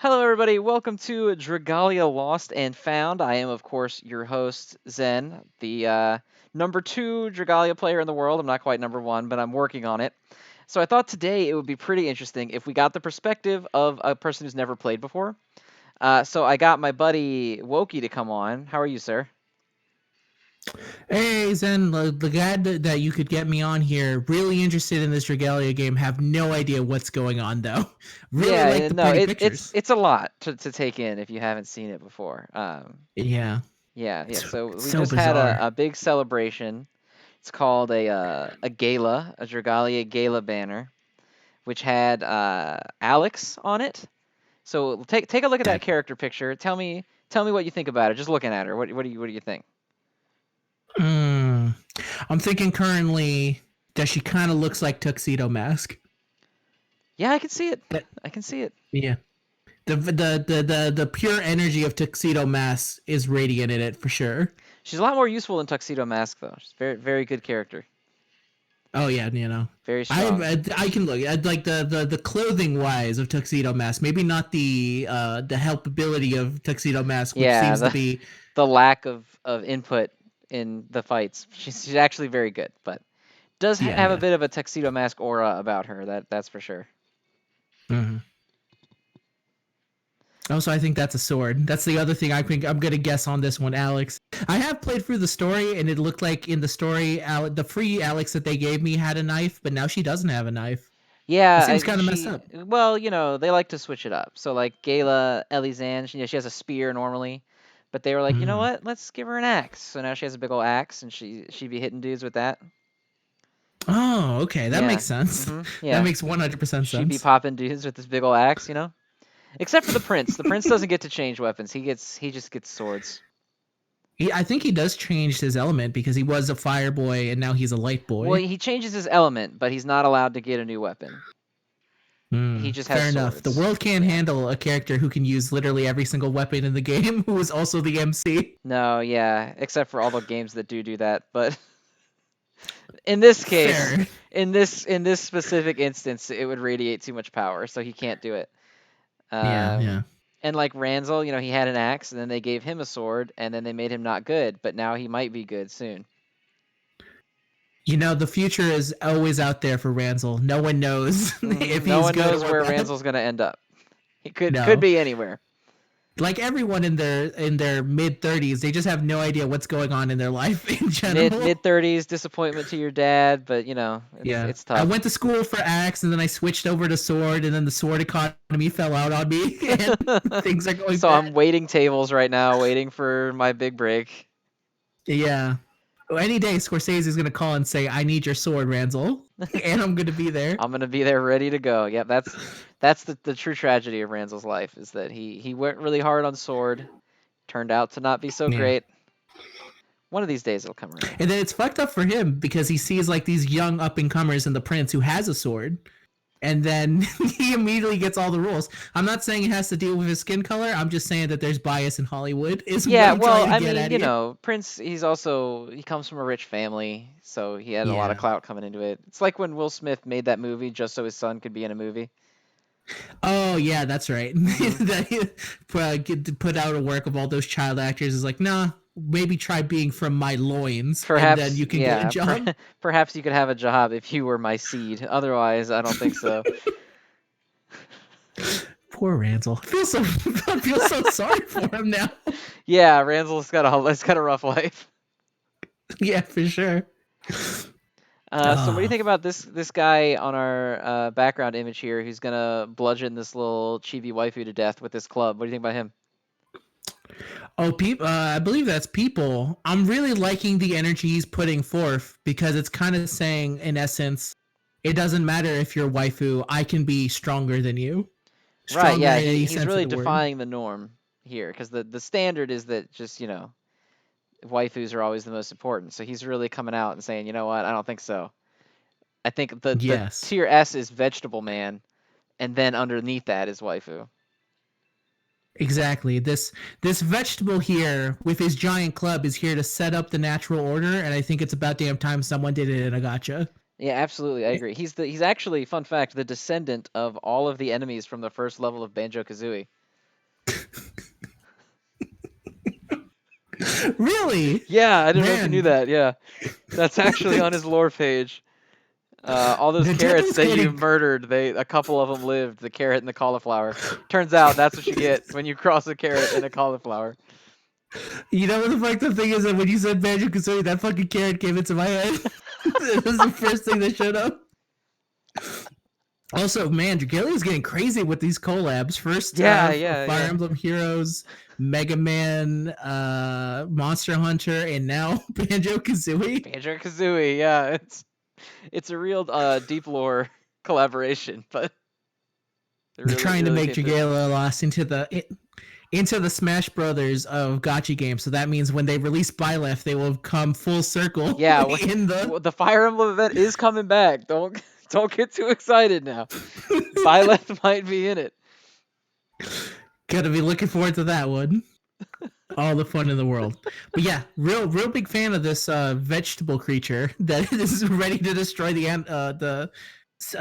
Hello, everybody. Welcome to Dragalia Lost and Found. I am, of course, your host, Zen, the number two Dragalia player in the world. I'm not quite number one, but I'm working on it. So I thought today it would be pretty interesting if we got the perspective of a person who's never played before. So I got my buddy Wokey to come on. How are you, sir? Hey Zen, the guy that you could get me on here, really interested in this Dragalia game, have no idea what's going on though. Really like the No, pretty it's pictures. it's a lot to take in if you haven't seen it before. Yeah, Yeah. it's So we so just had bizarre. a big celebration. It's called a gala, a Dragalia gala banner, which had Alex on it. So take a look at that That character picture. Tell me what you think about it. Just looking at her, what do you think? mm, I'm thinking currently that she kind of looks like Tuxedo Mask. Yeah, I can see it. That I can see it. yeah, the pure energy of Tuxedo Mask is radiant in it for sure. She's a lot more useful than Tuxedo Mask though. She's very good character. Oh yeah, Very I strong. I can look at like the clothing wise of Tuxedo Mask. Maybe not the helpability of Tuxedo Mask, which Yeah, seems to the be the lack of input in the fights. She's actually very good, but does yeah, have a yeah. bit of a Tuxedo Mask aura about her. That's for sure. hmm Also, I think that's a sword. That's the other thing I think I'm gonna guess on this one, Alex. I have played through the story, and it looked like in the story, the free Alex that they gave me had a knife, but now she doesn't have a knife. It Yeah, seems kind of messed up. well, they like to switch it up. So like Gayla Elizan, she has a spear normally, but they were like, you know Mm. what? Let's give her an axe. So now she has a big old axe, and she'd be hitting dudes with that. Oh, okay, that Yeah, makes sense. That yeah. makes 100% She'd be sense. popping dudes with this big old axe. Except for the prince. The prince doesn't get to change weapons. He just gets swords. I think he does change his element because he was a fire boy and now he's a light Well, boy. he changes his element, but he's not allowed to get a new weapon. He just has Fair enough. The swords. world can't Yeah. handle a character who can use literally every single weapon in the game, who is also the MC. No, yeah, except for all the games that do that, but in this case, Fair. in this specific instance, it would radiate too much power, so he can't do it. Yeah, yeah. And like Ranzel, he had an axe, and then they gave him a sword, and then they made him not good, but now he might be good soon. The future is always out there for Ranzel. No one knows if No he's one good knows or where bad. Ranzel's gonna end up. He could No. be anywhere. Like everyone in their mid 30s, they just have no idea what's going on in their life in Mid general. 30s, disappointment to your dad, but it's Yeah. it's I tough. went to school for axe and then I switched over to sword and then the sword economy fell out on me and things are going So I'm bad. waiting tables right now, waiting for my big break. Yeah. Any day Scorsese is gonna call and say, "I need your sword, Ranzel," and I'm gonna be there. I'm gonna be there ready to go. Yep, that's the true tragedy of Ranzel's life is that he went really hard on sword, turned out to not be so Yeah. great. One of these days it'll come around. And then it's fucked up for him because he sees like these young up and comers in the prince who has a sword, and then he immediately gets all the rules. I'm not saying it has to deal with his skin color. I'm just saying that there's bias in Hollywood. Is what Yeah, I'm well, trying to I get mean, at here. Prince, he comes from a rich family, so he had a lot of Yeah. clout coming into it. It's like when Will Smith made that movie just so his son could be in a movie. Oh yeah, that's right. hmm That he put out a work of all those child actors is like, nah, maybe try being from my loins, and then Perhaps, you can get a yeah, job. perhaps you could have a job if you were my seed. Otherwise, I don't think so. Poor Ransel. I feel so sorry for him now. Yeah, Ranzel's got a rough life. Yeah, for sure. So what do you Oh, think about this guy on our background image here, who's gonna bludgeon this little chibi waifu to death with this club? What do you think about him? oh, people. I believe that's people. I'm really liking the energy he's putting forth because it's kind of saying, in essence, it doesn't matter if you're waifu. I can be stronger than you. Right, Stronger yeah, in any he's sense of really the word. defying the norm here, because the standard is that just waifus are always the most important. So he's really coming out and saying, you know what, I don't think so. I think the Yes. tier S is vegetable man, and then underneath that is waifu. Exactly. This vegetable here with his giant club is here to set up the natural order, and I think it's about damn time someone did it in a gotcha. Yeah, absolutely, I agree. He's actually, fun fact, the descendant of all of the enemies from the first level of Banjo Kazooie. Really? Yeah, I don't know if you knew Man, that. Yeah, that's actually on his lore page. All those the carrots devil's that you getting. murdered, a couple of them lived. The carrot and the cauliflower. Turns out that's what you get when you cross a carrot and a cauliflower. You know what the fucked up thing is that when you said Banjo Kazooie, that fucking carrot came into my head. It was the first thing that showed up. Also, man, Dragalia's getting crazy with these collabs. First, Yeah, yeah, Fire yeah. Emblem Heroes, Mega Man, Monster Hunter, and now Banjo Kazooie. Banjo Kazooie. Yeah, it's a real deep lore collaboration, but they They're really trying to really make hit it. Dragalia Lost into the Smash Brothers of gacha games. So that means when they release Byleth, they will come full circle Yeah, in the. the Fire Emblem event is coming back. Don't get too excited now. Byleth might be in it. Gotta be looking forward to that one. All the fun in the world. But yeah, real big fan of this vegetable creature that is ready to destroy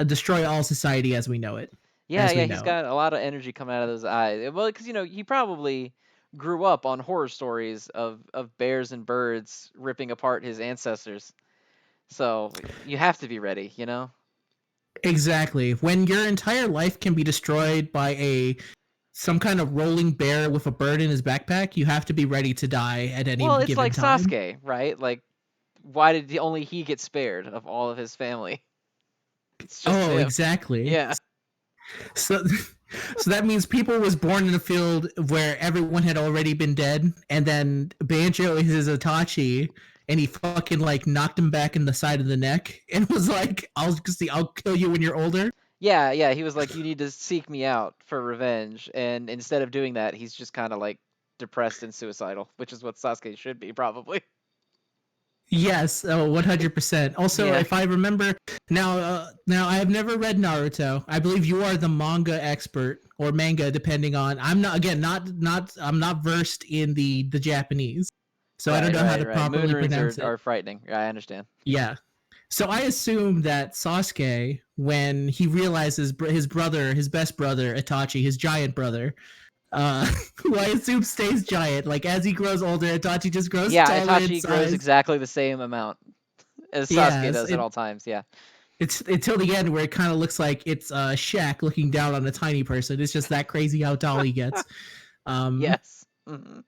destroy all society as we know it. Yeah, As yeah, we he's know it. got a lot of energy coming out of those eyes. Well, because he probably grew up on horror stories of bears and birds ripping apart his ancestors. So you have to be ready, you know. Exactly. When your entire life can be destroyed by some kind of rolling bear with a bird in his backpack, you have to be ready to die at any Well, it's given like time. Sasuke, right? Like, why did only he get spared of all of his family? It's just Oh, him. exactly. Yeah. So, so that means people was born in a field where everyone had already been dead, and then Banjo is his Itachi, and he fucking like knocked him back in the side of the neck, and was like, I'll kill you when you're older." Yeah, yeah, he was like, you need to seek me out for revenge. And instead of doing that, he's just kind of like depressed and suicidal, which is what Sasuke should be, probably. Yes, 100%. Also, Yeah. if I remember now I have never read Naruto. I believe you are the manga expert or manga, depending on. I'm not again not I'm not versed in the Japanese, so I don't Right, know how right, to right. Moon properly runes pronounce it. are frightening. I understand. Yeah. So I assume that Sasuke, when he realizes his brother, his best brother, Itachi, his giant brother, who I assume stays giant. Like as he grows older, Itachi just grows Yeah, taller in Itachi grows size. exactly the same amount as Sasuke Yes, does at all times. Yeah. it's until the end where it kind of looks like it's Shaq looking down on a tiny person. It's just that crazy how tall he gets. Um, Yes. Hmm.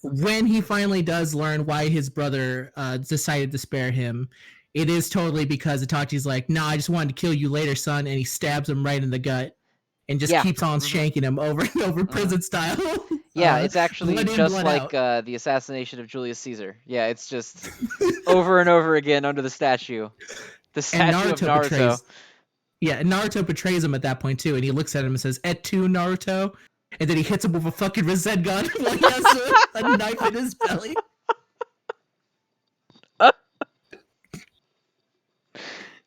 when he finally does learn why his brother decided to spare him, it is totally because Itachi's like, "Nah, I just wanted to kill you later, son," and he stabs him right in the gut and just Yeah. keeps on Hmm. shanking him over and over, Hmm. prison style. Yeah, it's actually Blood in, just blood like out. the assassination of Julius Caesar. Yeah, it's just over and over again under the statue. The And statue of Naruto Naruto. betrays. Yeah, and Naruto betrays him at that point too, and he looks at him and says, "Et tu, Naruto?" And then he hits him with a fucking Rasengan while he has a knife in his belly.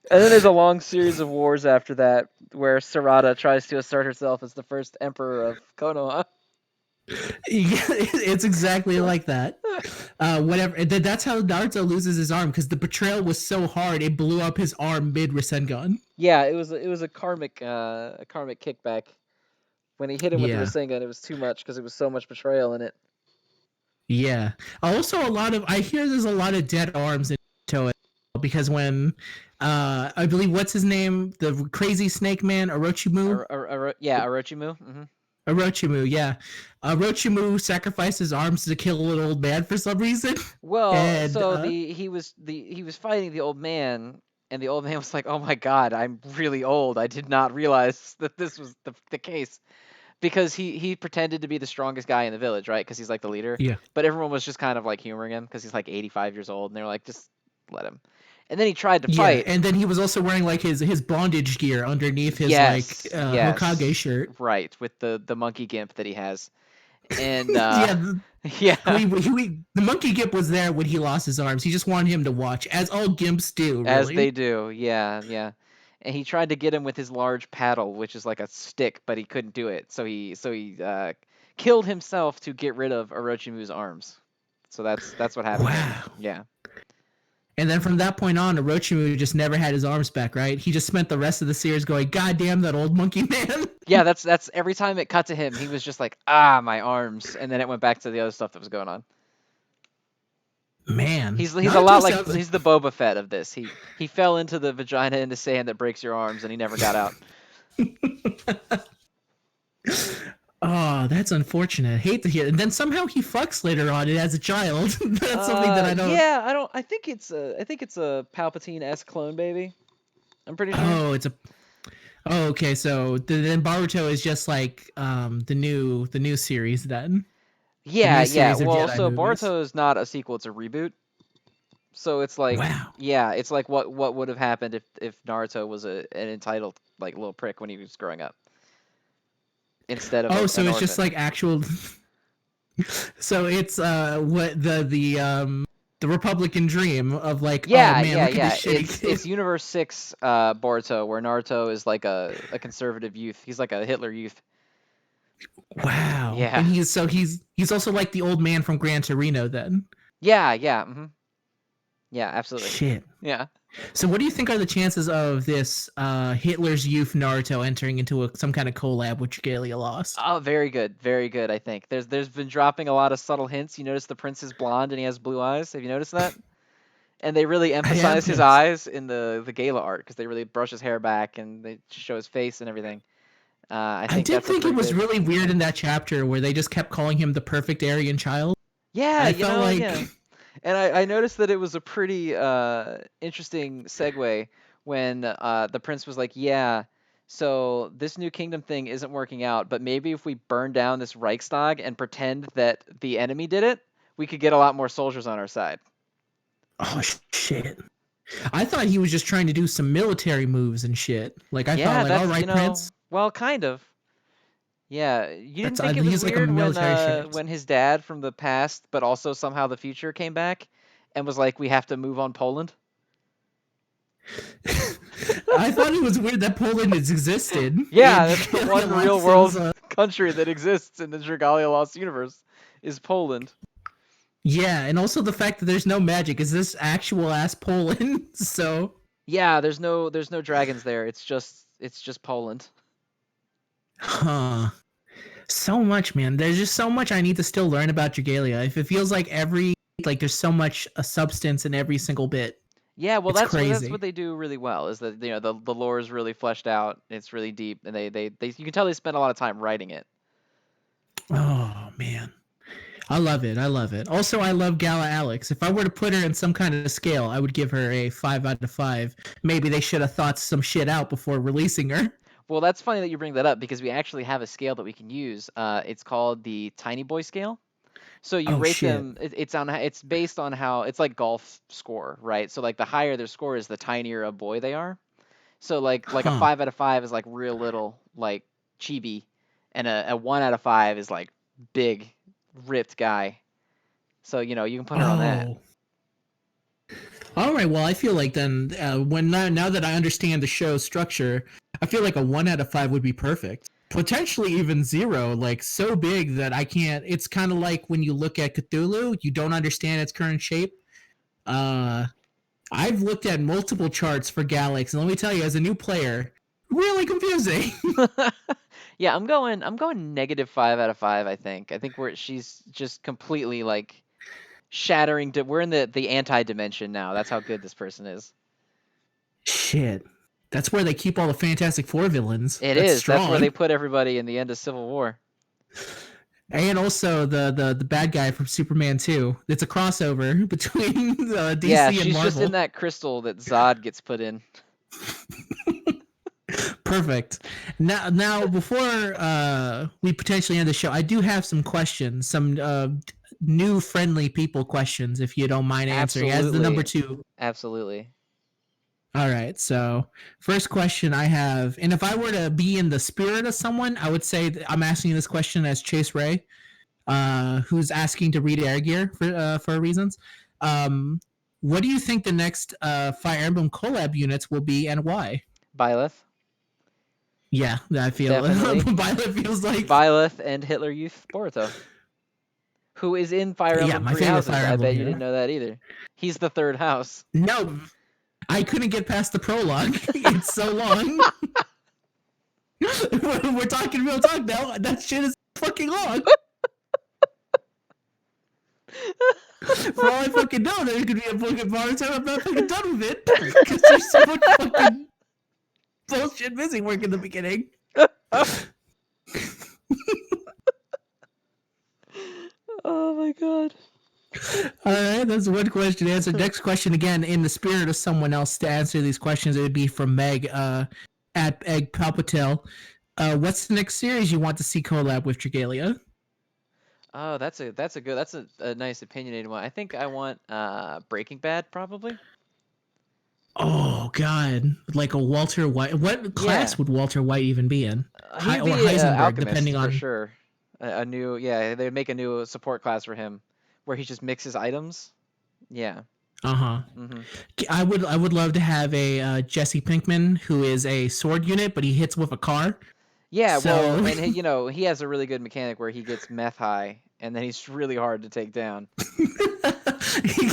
And then there's a long series of wars after that where Sarada tries to assert herself as the first emperor of Konoha. Yeah, it's exactly like that. Whatever. That's how Naruto loses his arm because the betrayal was so hard it blew up his arm mid Rasengan. Yeah, it was a karmic kickback. When he hit him with the Yeah, Rasengan, it was too much because it was so much betrayal in it. yeah. Also, I hear there's a lot of dead arms in Naruto because when I believe what's his name, the crazy snake man Orochimu. Yeah, Orochimu. Orochimu, yeah. Orochimu sacrificed his arms to kill a little old man for some reason. Well, And so he was fighting the old man, and the old man was like, "Oh my God, I'm really old. I did not realize that this was the case." Because he pretended to be the strongest guy in the village, right? Because he's like the leader. yeah. But everyone was just kind of like humoring him because he's like 85 years old, and they're like, just let him. And then he tried to Yeah, fight. and then he was also wearing like his bondage gear underneath his like Yes, Hokage yes, shirt. right, with the monkey gimp that he has, and Yeah, yeah, the monkey gimp was there when he lost his arms. He just wanted him to watch, as all gimps do, as really. they do, yeah, yeah. And he tried to get him with his large paddle, which is like a stick, but he couldn't do it. So he killed himself to get rid of Orochimu's arms. So that's what happened to him. Wow. Yeah. And then from that point on, Orochimu just never had his arms back, right? He just spent the rest of the series going, "God damn that old monkey man." Yeah, that's every time it cut to him, he was just like, ah, my arms, and then it went back to the other stuff that was going on. Man, He's a Naruto lot like sounds. he's the Boba Fett of this. He fell into the vagina in the sand that breaks your arms, and he never got out. Oh, that's unfortunate. Hate to hear. And then somehow he fucks later on as a child. That's something that I don't. Yeah, I don't. I think it's a Palpatine-esque clone baby. I'm pretty sure. Oh, it's a. Oh, okay. So then Baruto is just like the new series then. The Yeah, new yeah. series of Well, Jedi so movies. Boruto is not a sequel; it's a reboot. So it's like, Wow. yeah, it's like what would have happened if Naruto was an entitled like little prick when he was growing up instead of Oh, so an it's just orphan. like actual. So it's what the Republican dream of like, oh Yeah, man, yeah, look at this yeah. shitty kid. It's Universe 6 Boruto, where Naruto is like a conservative youth. He's like a Hitler youth. Wow. Yeah. And he's also like the old man from Gran Torino then. Yeah, yeah. Yeah, absolutely. Shit. Yeah. So what do you think are the chances of this Hitler's youth Naruto entering into some kind of collab with Dragalia Lost? Oh, very good. Very good, I think. There's been dropping a lot of subtle hints. You notice the prince is blonde and he has blue eyes. Have you noticed that? And they really I emphasize have his noticed. eyes in the gala art because they really brush his hair back and they show his face and everything. I I think did that's a think it pretty was good. really weird in that chapter where they just kept calling him the perfect Aryan child. Yeah, I felt like yeah. And I noticed that it was a pretty interesting segue when the prince was like, "Yeah, so this new kingdom thing isn't working out, but maybe if we burn down this Reichstag and pretend that the enemy did it, we could get a lot more soldiers on our side." oh shit. I thought he was just trying to do some military moves and shit. Like I thought Yeah, like, all that's right, Prince. well, kind of. Yeah, you didn't That's think it was he's like a weird military shit. when his dad from the past, but also somehow the future came back and was like, "We have to move on Poland." I thought it was weird that Poland has existed in Yeah, that's the one Dragalia real Lost. It was world country that exists in the Dragalia Lost universe is Poland. yeah, and also the fact that there's no magic. Is this actual ass Poland? So, Yeah, there's no dragons there. It's just Poland. huh. So much, man. There's just so much I need to still learn about Dragalia. If it feels like there's so much a substance in every single bit. Yeah, well It's that's crazy. what they do really well is that the lore is really fleshed out. It's really deep and they you can tell they spend a lot of time writing it. Oh man. I love it. I love it. Also, I love Gala Alex. If I were to put her in some kind of scale, I would give her a 5 out of 5. Maybe they should have thought some shit out before releasing her. Well, that's funny that you bring that up because we actually have a scale that we can use. It's called the Tiny Boy scale. So you Oh rate shit. them. It's based on how it's like golf score, right? So like the higher their score is, the tinier a boy they are. So like a Huh. 5 out of 5 is like real little, like chibi, and a 1 out of 5 is like big, ripped guy. So you can put her on that. Oh. All right. Well, I feel like then now that I understand the show's structure, I feel like a 1 out of 5 would be perfect. Potentially even 0, like so big that I can't. It's kind of like when you look at Cthulhu, you don't understand its current shape. Uh, I've looked at multiple charts for Galax, and let me tell you, as a new player, really confusing. Yeah, I'm going -5 out of 5. I think she's just completely like shattering. We're in the anti dimension now. That's how good this person is. Shit. That's where they keep all the Fantastic Four villains. It That's is. That's where strong. they put everybody in the end of Civil War. And also the bad guy from Superman 2. It's a crossover between Yeah, DC and she's just in Marvel. that crystal that Zod gets put in. Perfect. Now before we potentially end the show, I do have some questions, some new friendly people questions, if you don't mind answering, as the number Absolutely. 2. Absolutely. All right. So, first question I have, and if I were to be in the spirit of someone, I would say that I'm asking this question as Chase Ray, who's asking to read Air Gear for reasons. Um, what do you think the next Fire Emblem collab units will be, and why? Byleth. Yeah, I feel Definitely. Violet feels like Byleth and Hitler Youth Boruto, who is in Fire yeah, Emblem my Three favorite Houses. Fire I Emblem bet you didn't hero. know that either. He's the third house. No, I couldn't get past the prologue. It's so long. We're talking real talk now. That shit is fucking long. For all I fucking know, there could be a fucking part time I'm not fucking done with it because there's so much fucking bullshit missing work in the beginning. Oh my god. All right, that's one question answered. Next question, again, in the spirit of someone else to answer these questions, it would be from Meg at Egg Palpatel. What's the next series you want to see collab with Dragalia? Oh, that's a nice opinionated one. I think I want Breaking Bad probably. Oh God, like a Walter White. What Yeah. class would Walter White even be in? He'd Or be Heisenberg, alchemist depending for on. sure. A new, yeah, they'd make a new support class for him where he just mixes items. Yeah. Uh huh. Hmm. I would love to have a Jesse Pinkman who is a sword unit, but he hits with a car. Yeah, well, So and he has a really good mechanic where he gets meth high and then he's really hard to take down. he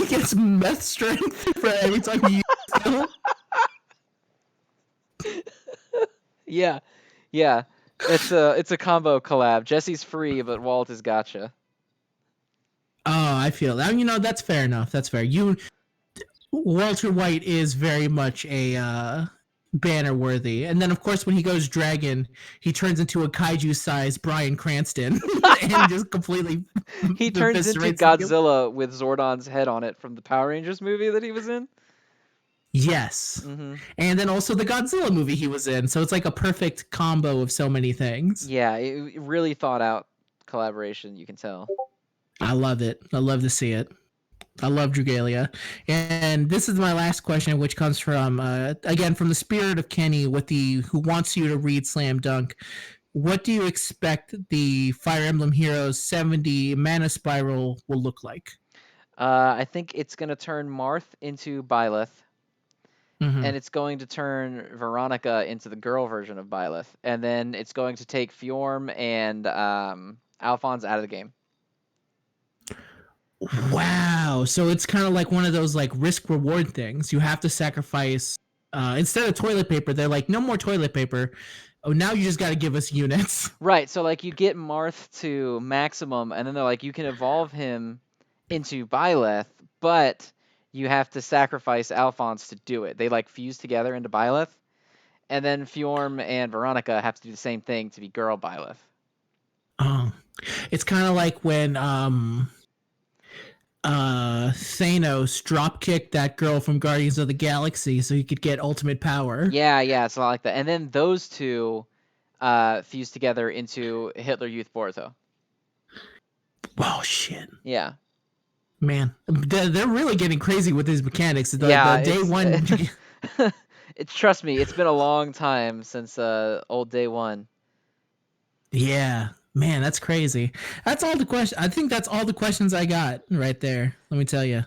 gets meth strength for every time you use skill. Yeah. Yeah. It's a combo collab. Jesse's free, but Walt is gotcha. Oh, I feel that. You know, that's fair enough. That's fair. Walter White is very much a banner worthy. And then, of course, when he goes dragon, he turns into a kaiju-sized Bryan Cranston and just completely He turns into eviscerates the game. Godzilla with Zordon's head on it from the Power Rangers movie that he was in. Yes. Hmm. And then also the Godzilla movie he was in. So it's like a perfect combo of so many things. Yeah, it really thought out collaboration, you can tell. I love it. I love to see it. I love Dragalia. And this is my last question, which comes from, again, from the spirit of Kenny with the who wants you to read Slam Dunk. What do you expect the Fire Emblem Heroes 70 mana spiral will look like? I think it's going to turn Marth into Byleth, Mm-hmm. and it's going to turn Veronica into the girl version of Byleth, and then it's going to take Fjorm and Alphonse out of the game. Wow. So it's kind of like one of those like risk reward things. You have to sacrifice instead of toilet paper, they're like, no more toilet paper. Oh, now you just got to give us units. Right, so like you get Marth to maximum, and then they're like, you can evolve him into Byleth, but you have to sacrifice Alphonse to do it. They like fuse together into Byleth, and then Fjorm and Veronica have to do the same thing to be girl Byleth. Oh, it's kind of like when Thanos drop kicked that girl from Guardians of the Galaxy so he could get ultimate power. Yeah, it's a lot like that. And then those two fuse together into Hitler Youth Boruto. Oh shit. Yeah. Man, they're really getting crazy with these mechanics. The day one. Trust me, it's been a long time since old day one. Yeah, man, that's crazy. That's all the question. I think that's all the questions I got right there. Let me tell you.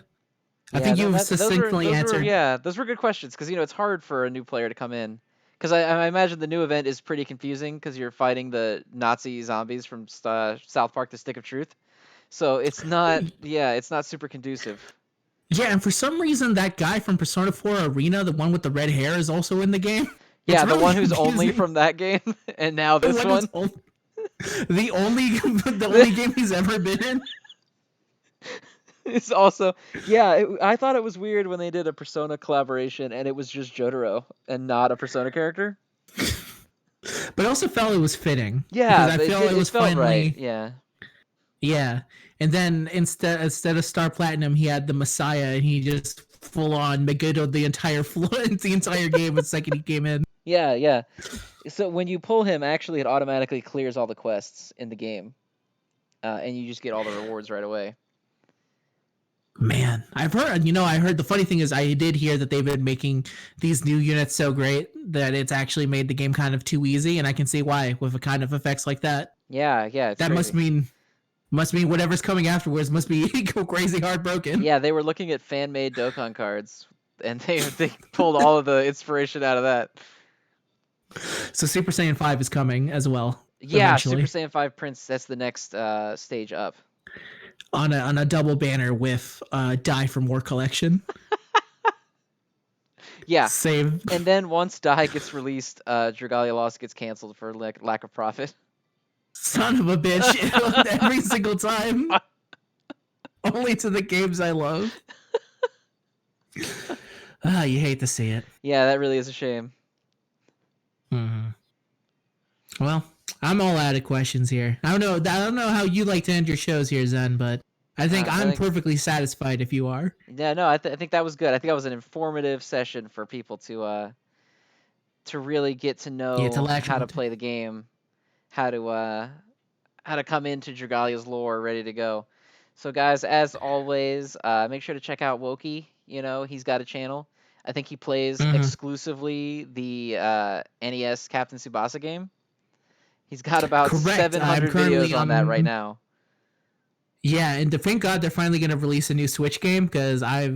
I think you've succinctly answered. Those were good questions because it's hard for a new player to come in. Because I imagine the new event is pretty confusing because you're fighting the Nazi zombies from South Park: The Stick of Truth. So it's not super conducive. Yeah, and for some reason, that guy from Persona 4 Arena, the one with the red hair, is also in the game. Yeah, the one who's only from that game, and now this one. The only game he's ever been in. It's also, I thought it was weird when they did a Persona collaboration and it was just Jotaro and not a Persona character. But I also felt it was fitting. Yeah, because I felt it was felt finally right. Yeah. Yeah, and then instead of Star Platinum, he had the Messiah, and he just full on Megiddo the entire floor, the entire game the second he came in. Yeah. So when you pull him, actually, it automatically clears all the quests in the game, and you just get all the rewards right away. Man, I've heard. I heard the funny thing is I did hear that they've been making these new units so great that it's actually made the game kind of too easy, and I can see why with a kind of effects like that. Yeah. It's that crazy. must mean whatever's coming afterwards must be crazy heartbroken. Yeah, they were looking at fan-made Dokkan cards, and they pulled all of the inspiration out of that. So Super Saiyan 5 is coming as well. Yeah, eventually. Super Saiyan 5 Prince. That's the next stage up. On a double banner with Die for More collection. Yeah. Save. And then once Die gets released, Dragalia Lost gets canceled for lack of profit. Son of a bitch. Every single time. Only to the games I love. You hate to see it. Yeah, that really is a shame. Mm-hmm. Well, I'm all out of questions here. I don't know how you like to end your shows here, Zen, but I think I I'm think perfectly satisfied if you are. yeah, no, I think that was good. I think that was an informative session for people to really get to Yeah, to know latch how to on to. play the game, how to uh how to come into Dragalia's lore ready to go. So guys, as always, make sure to check out Wokey. You know, he's got a channel. I think he plays Mm-hmm. exclusively the NES Captain Tsubasa game. He's got about Correct. I'm 700 currently videos on that right now. Yeah, and thank God they're finally going to release a new Switch game because I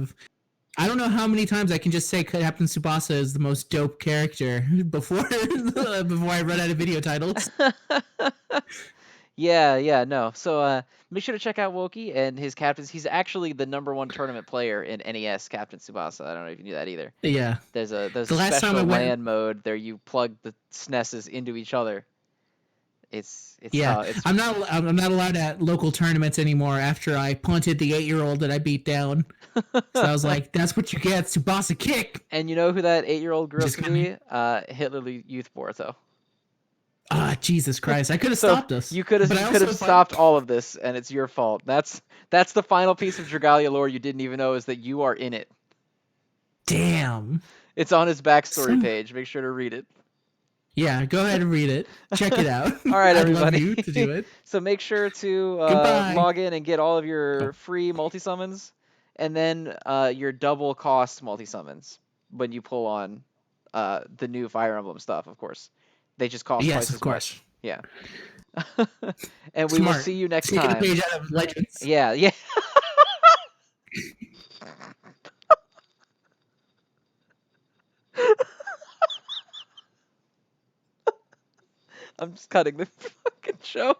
don't know how many times I can just say Captain Tsubasa is the most dope character before before I run out of video titles. Yeah, no. So make sure to check out Wokey and his captains. He's actually the #1 tournament player in NES Captain Tsubasa. I don't know if you knew that either. Yeah. There's The a last time I special went, LAN mode there you plug the SNESs into each other. It's yeah, tough. It's I'm not allowed at local tournaments anymore after I punted the 8-year-old that I beat down. So I was like, that's what you get, Tsubasa kick. and you know who that 8-year-old grew up Just to kind of be? Hitler Youth Borto. Jesus Christ. I could have So stopped us. you could have But I you could have also find stopped all of this, and it's your fault. That's the final piece of Dragalia lore you didn't even know is that you are in it. damn. It's on his backstory Some page. Make sure to read it. Yeah, go ahead and read it. Check it out. All right, I'd love you everybody. to do it. So make sure to Goodbye. log in and get all of your Oh, free multi summons, and then your double cost multi summons when you pull on the new Fire Emblem stuff. Of course, they just cost yes, twice of as course. much. Yeah. And we will Smart. see you next Taking a time. page out of Legends. Yeah. I'm just cutting the fucking show.